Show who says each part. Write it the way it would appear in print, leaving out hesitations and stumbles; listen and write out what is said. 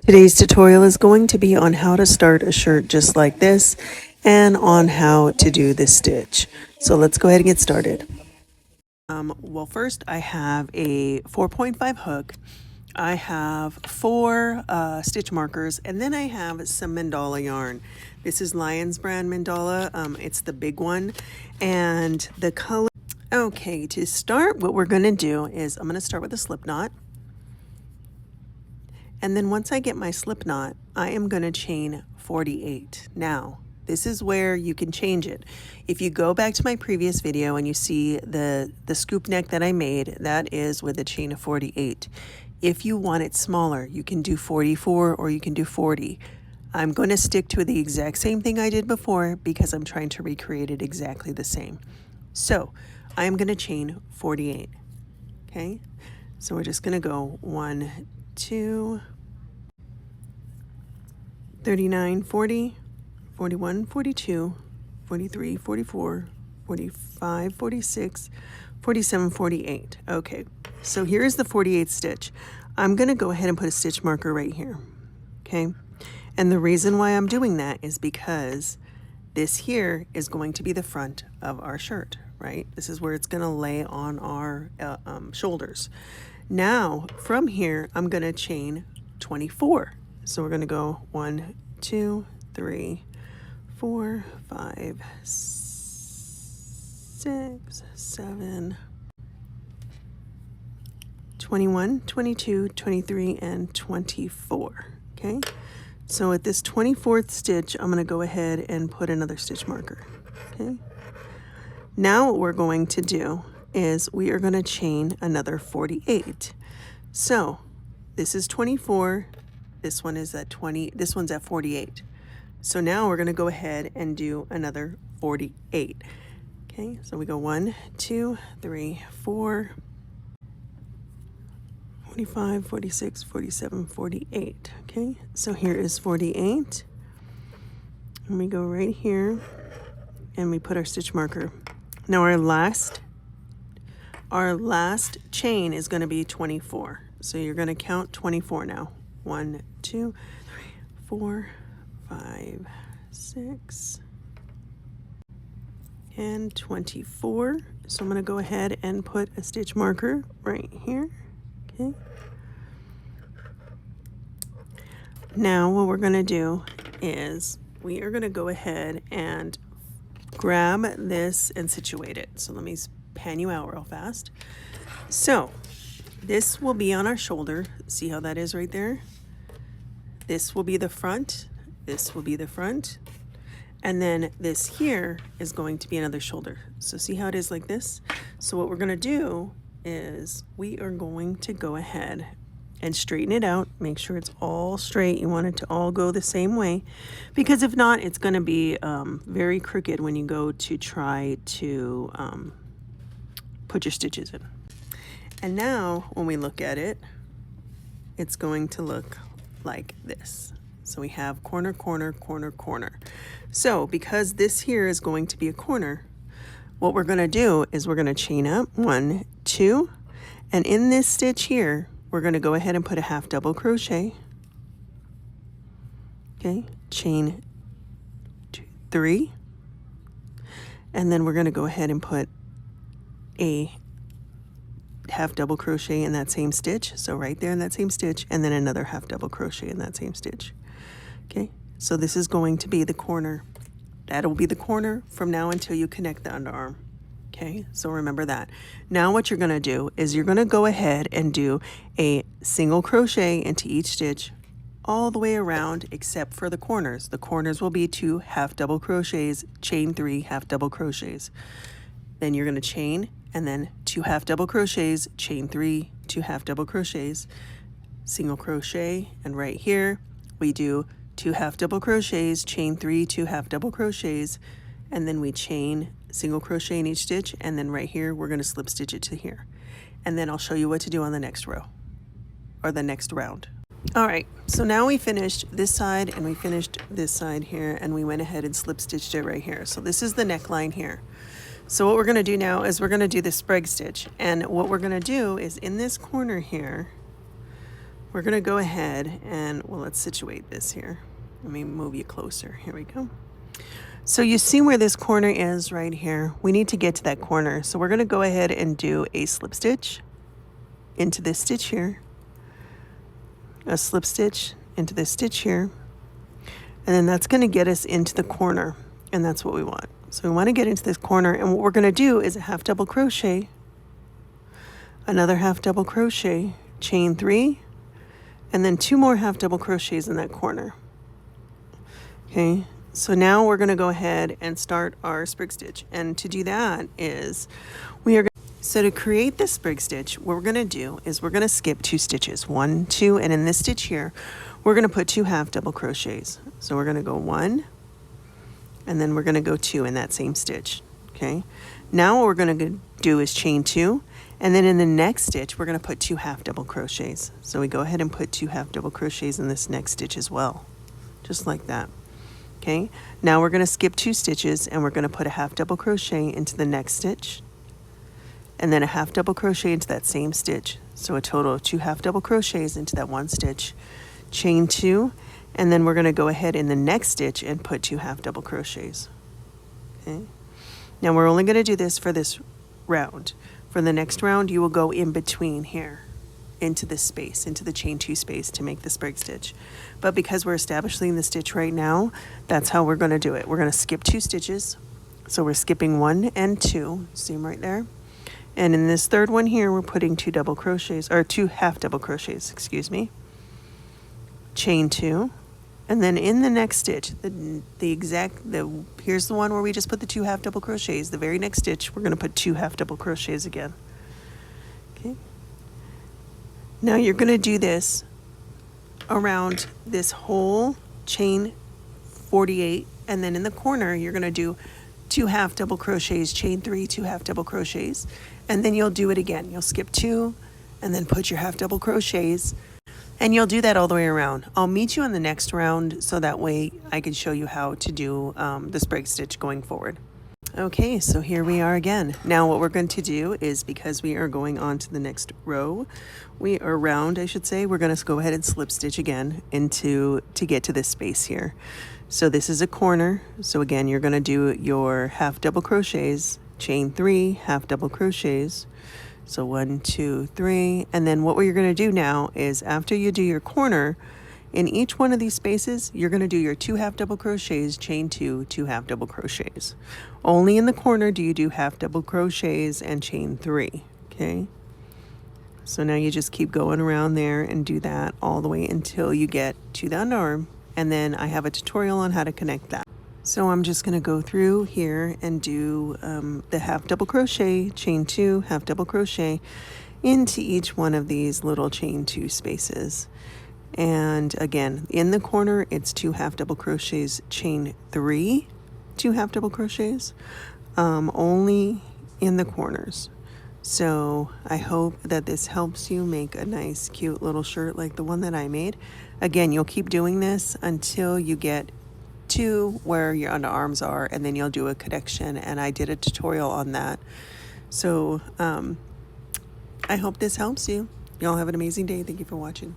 Speaker 1: Today's tutorial is going to be on how to start a shirt just like this and on how to do this stitch. So let's go ahead and get started. Well, first I have a 4.5 hook. I have four stitch markers, and then I have some mandala yarn. This is Lion's brand mandala. It's the big one, and the color. Okay, to start, what we're going to do is I'm going to start with a slip knot. And then once I get my slip knot, I am going to chain 48. Now, this is where you can change it. If you go back to my previous video and you see the scoop neck that I made, that is with a chain of 48. If you want it smaller, you can do 44 or you can do 40. I'm going to stick to the exact same thing I did before because I'm trying to recreate it exactly the same. So I'm going to chain 48. Okay, so we're just going to go 1, 2, 39, 40, 41, 42, 43, 44, 45, 46, 47, 48. Okay, so here is the 48th stitch. I'm going to go ahead and put a stitch marker right here. Okay, and the reason why I'm doing that is because this here is going to be the front of our shirt, right? This is where it's going to lay on our shoulders. Now, from here, I'm going to chain 24. So we're going to go 1, 2, 3, 4, 5, 6, 7, 21, 22, 23, and 24. Okay, so at this 24th stitch, I'm going to go ahead and put another stitch marker. Okay, now what we're going to do is we are going to chain another 48. So this is 24. This one is at 20, this one's at 48. So now we're going to go ahead and do another 48. Okay, so we go 1, 2, 3, 4, 45, 46, 47, 48. Okay, so here is 48. And we go right here and we put our stitch marker. Now our last chain is going to be 24. So you're going to count 24 now. 1, 2, 3, 4, 5, 6, and 24. So I'm going to go ahead and put a stitch marker right here. Okay. Now what we're going to do is we are going to go ahead and grab this and situate it. So let me pan you out real fast. So this will be on our shoulder. See how that is right there? This will be the front. This will be the front. And then this here is going to be another shoulder. So see how it is like this? So what we're going to do is we are going to go ahead and straighten it out. Make sure it's all straight. You want it to all go the same way, because if not, it's going to be very crooked when you go to try to put your stitches in. And now when we look at it, it's going to look like this. So we have corner, corner, corner, corner. So because this here is going to be a corner, what we're going to do is we're going to chain up 1, 2, and in this stitch here, we're going to go ahead and put a half double crochet. Okay, chain 2, 3, and then we're going to go ahead and put a half double crochet in that same stitch. So right there in that same stitch, and then another half double crochet in that same stitch. Okay, so this is going to be the corner. That'll be the corner from now until you connect the underarm. Okay, so remember that. Now what you're going to do is you're going to go ahead and do a single crochet into each stitch all the way around except for the corners. The corners will be 2 half double crochets, chain 3 half double crochets. Then you're going to chain and then 2 half double crochets, chain 3, 2 half double crochets, single crochet, and right here we do 2 half double crochets, chain 3, 2 half double crochets, and then we chain single crochet in each stitch, and then right here we're going to slip stitch it to here. And then I'll show you what to do on the next row or the next round. All right, so now we finished this side and we finished this side here, and we went ahead and slip stitched it right here. So this is the neckline here. So what we're going to do now is we're going to do the sprig stitch, and what we're going to do is in this corner here we're gonna go ahead and, well, let's situate this here. Let me move you closer. Here we go. So you see where this corner is right here. We need to get to that corner. So we're gonna go ahead and do a slip stitch into this stitch here, a slip stitch into this stitch here, and then that's gonna get us into the corner, and that's what we want. So we wanna get into this corner, and what we're gonna do is a half double crochet, another half double crochet, chain 3, and then 2 more half double crochets in that corner. Okay, so now we're gonna go ahead and start our sprig stitch. And to do that is, so to create this sprig stitch, what we're gonna do is we're gonna skip 2 stitches, 1, 2, and in this stitch here, we're gonna put 2 half double crochets. So we're gonna go 1, and then we're gonna go 2 in that same stitch, okay? Now what we're gonna do is chain 2, and then in the next stitch, we're gonna put 2 half double crochets. So we go ahead and put 2 half double crochets in this next stitch as well, just like that. Okay, now we're gonna skip 2 stitches and we're gonna put a half double crochet into the next stitch, and then a half double crochet into that same stitch. So a total of 2 half double crochets into that one stitch, chain 2, and then we're gonna go ahead in the next stitch and put 2 half double crochets. Okay, now we're only gonna do this for this round. For the next round, you will go in between here into this space, into the chain 2 space to make the sprig stitch. But because we're establishing the stitch right now, that's how we're going to do it. We're going to skip 2 stitches. So we're skipping 1 and 2, see them right there? And in this third one here, we're putting 2 double crochets, or 2 half double crochets, excuse me. Chain 2. And then in the next stitch, here's the one where we just put the 2 half double crochets. The very next stitch, we're going to put 2 half double crochets again. Okay. Now you're going to do this around this whole chain 48, and then in the corner, you're going to do 2 half double crochets, chain 3, 2 half double crochets, and then you'll do it again. You'll skip 2, and then put your half double crochets, and you'll do that all the way around. I'll meet you on the next round so that way I can show you how to do the sprig stitch going forward. Okay, so here we are again. Now what we're going to do is, because we are going on to the next row, round I should say, we're going to go ahead and slip stitch again to get to this space here. So this is a corner. So again, you're going to do your half double crochets, chain 3, half double crochets. So 1, 2, 3, and then what we're going to do now is, after you do your corner, in each one of these spaces, you're going to do your 2 half double crochets, chain 2, 2 half double crochets. Only in the corner do you do half double crochets and chain 3, okay? So now you just keep going around there and do that all the way until you get to the underarm, and then I have a tutorial on how to connect that. So I'm just going to go through here and do the half double crochet, chain 2, half double crochet into each one of these little chain 2 spaces. And again, in the corner, it's 2 half double crochets, chain 3, 2 half double crochets, only in the corners. So I hope that this helps you make a nice, cute little shirt like the one that I made. Again, you'll keep doing this until you get to where your underarms are, and then you'll do a connection, and I did a tutorial on that. So I hope this helps you. Y'all have an amazing day. Thank you for watching.